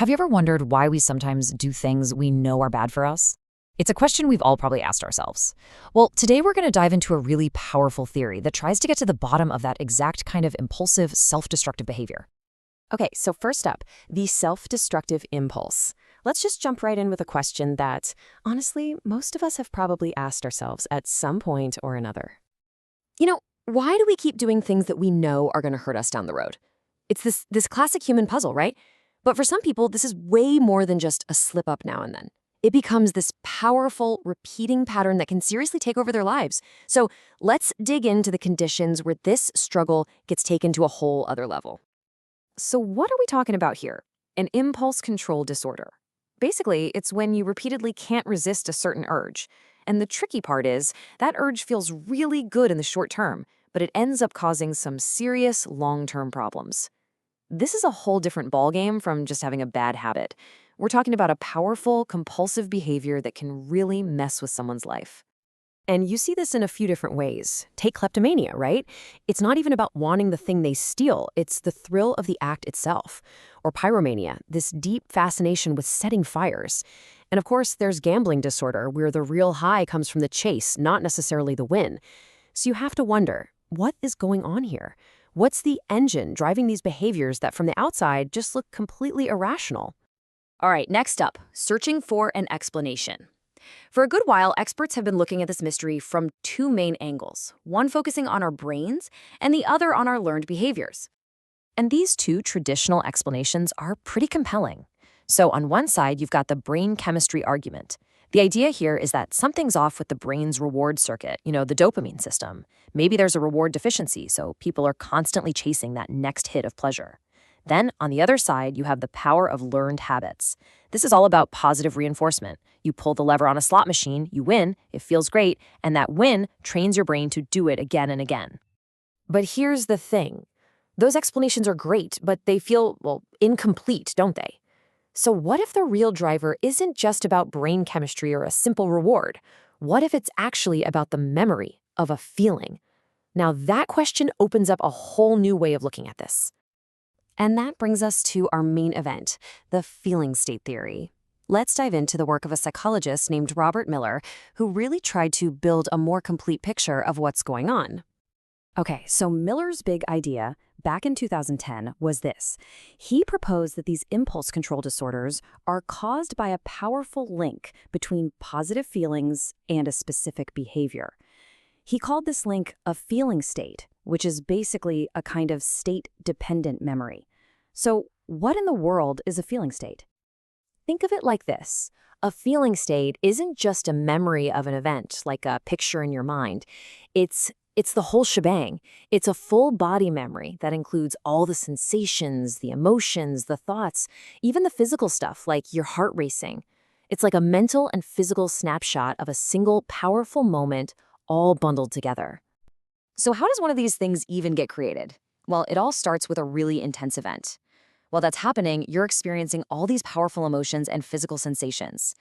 Have you ever wondered why we sometimes do things we know are bad for us? It's a question we've all probably asked ourselves. Well, today we're going to dive into a really powerful theory that tries to get to the bottom of that exact kind of impulsive, self-destructive behavior. Okay, so first up, the self-destructive impulse. Let's just jump right in with a question that, honestly, most of us have probably asked ourselves at some point or another. Why do we keep doing things that we know are going to hurt us down the road? It's this classic human puzzle, right? But for some people, this is way more than just a slip up now and then. It becomes this powerful, repeating pattern that can seriously take over their lives. So let's dig into the conditions where this struggle gets taken to a whole other level. So what are we talking about here? An impulse control disorder. Basically, it's when you repeatedly can't resist a certain urge. And the tricky part is, that urge feels really good in the short term, but it ends up causing some serious long-term problems. This is a whole different ballgame from just having a bad habit. We're talking about a powerful, compulsive behavior that can really mess with someone's life. And you see this in a few different ways. Take kleptomania, right? It's not even about wanting the thing they steal, it's the thrill of the act itself. Or pyromania, this deep fascination with setting fires. And of course, there's gambling disorder, where the real high comes from the chase, not necessarily the win. So you have to wonder, what is going on here? What's the engine driving these behaviors that from the outside just look completely irrational? All right, next up, searching for an explanation. For a good while, experts have been looking at this mystery from two main angles, one focusing on our brains and the other on our learned behaviors. And these two traditional explanations are pretty compelling. So on one side, you've got the brain chemistry argument. The idea here is that something's off with the brain's reward circuit, the dopamine system. Maybe there's a reward deficiency, so people are constantly chasing that next hit of pleasure. Then, on the other side, you have the power of learned habits. This is all about positive reinforcement. You pull the lever on a slot machine, you win, it feels great, and that win trains your brain to do it again and again. But here's the thing. Those explanations are great, but they feel, incomplete, don't they? So what if the real driver isn't just about brain chemistry or a simple reward? What if it's actually about the memory of a feeling? Now that question opens up a whole new way of looking at this. And that brings us to our main event, the feeling state theory. Let's dive into the work of a psychologist named Robert Miller, who really tried to build a more complete picture of what's going on. Okay, so Miller's big idea back in 2010 was this. He proposed that these impulse control disorders are caused by a powerful link between positive feelings and a specific behavior. He called this link a feeling state, which is basically a kind of state-dependent memory. So what in the world is a feeling state? Think of it like this. A feeling state isn't just a memory of an event, like a picture in your mind. It's the whole shebang. It's a full body memory that includes all the sensations, the emotions, the thoughts, even the physical stuff like your heart racing. It's like a mental and physical snapshot of a single powerful moment all bundled together. So how does one of these things even get created? Well, it all starts with a really intense event. While that's happening, you're experiencing all these powerful emotions and physical sensations.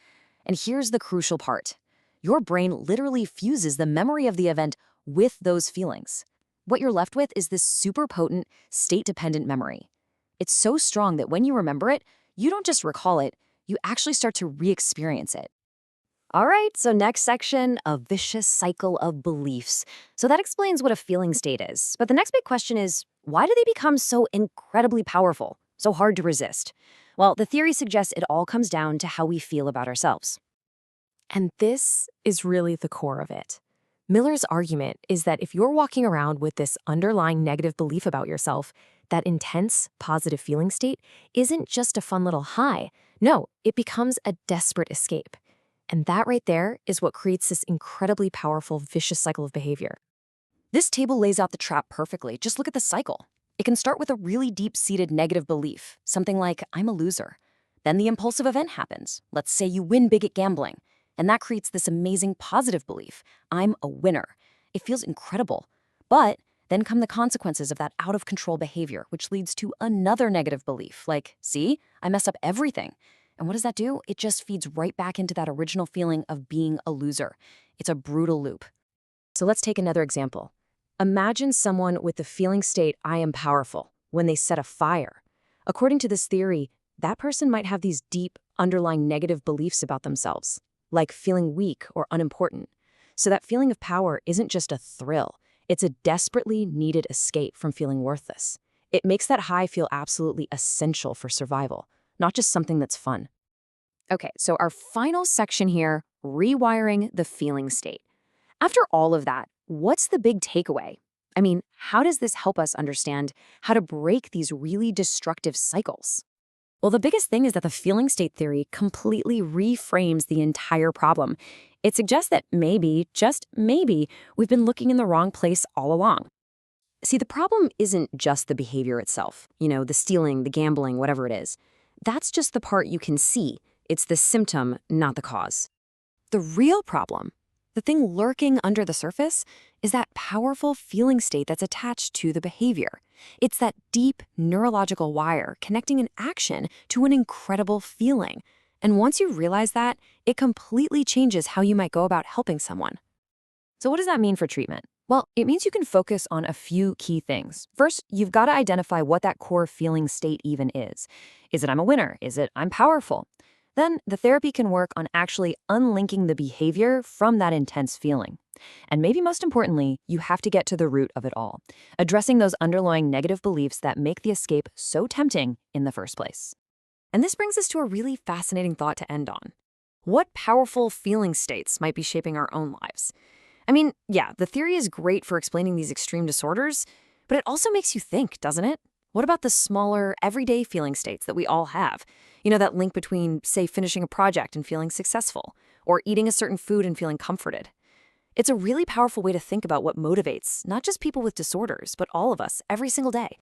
And here's the crucial part. Your brain literally fuses the memory of the event with those feelings. What you're left with is this super potent, state-dependent memory. It's so strong that when you remember it, you don't just recall it, you actually start to re-experience it. All right, so next section, a vicious cycle of beliefs. So that explains what a feeling state is. But the next big question is, why do they become so incredibly powerful, so hard to resist? Well, the theory suggests it all comes down to how we feel about ourselves. And this is really the core of it. Miller's argument is that if you're walking around with this underlying negative belief about yourself, that intense, positive feeling state isn't just a fun little high. No, it becomes a desperate escape. And that right there is what creates this incredibly powerful, vicious cycle of behavior. This table lays out the trap perfectly. Just look at the cycle. It can start with a really deep-seated negative belief, something like, I'm a loser. Then the impulsive event happens. Let's say you win big at gambling. And that creates this amazing positive belief. I'm a winner. It feels incredible. But then come the consequences of that out-of-control behavior, which leads to another negative belief, like, see, I mess up everything. And what does that do? It just feeds right back into that original feeling of being a loser. It's a brutal loop. So let's take another example. Imagine someone with the feeling state, I am powerful, when they set a fire. According to this theory, that person might have these deep, underlying negative beliefs about themselves, like feeling weak or unimportant. So that feeling of power isn't just a thrill, it's a desperately needed escape from feeling worthless. It makes that high feel absolutely essential for survival, not just something that's fun. Okay, so our final section here, rewiring the feeling state. After all of that, what's the big takeaway? I mean, how does this help us understand how to break these really destructive cycles? Well, the biggest thing is that the feeling state theory completely reframes the entire problem. It suggests that maybe, just maybe, we've been looking in the wrong place all along. See, the problem isn't just the behavior itself, the stealing, the gambling, whatever it is. That's just the part you can see. It's the symptom, not the cause. The real problem, the thing lurking under the surface, is that powerful feeling state that's attached to the behavior. It's that deep neurological wire connecting an action to an incredible feeling. And once you realize that, it completely changes how you might go about helping someone. So what does that mean for treatment? Well, it means you can focus on a few key things. First, you've got to identify what that core feeling state even is. Is it I'm a winner? Is it I'm powerful? Then the therapy can work on actually unlinking the behavior from that intense feeling. And maybe most importantly, you have to get to the root of it all, addressing those underlying negative beliefs that make the escape so tempting in the first place. And this brings us to a really fascinating thought to end on. What powerful feeling states might be shaping our own lives? I mean, yeah, the theory is great for explaining these extreme disorders, but it also makes you think, doesn't it? What about the smaller, everyday feeling states that we all have? That link between, say, finishing a project and feeling successful, or eating a certain food and feeling comforted. It's a really powerful way to think about what motivates not just people with disorders, but all of us every single day.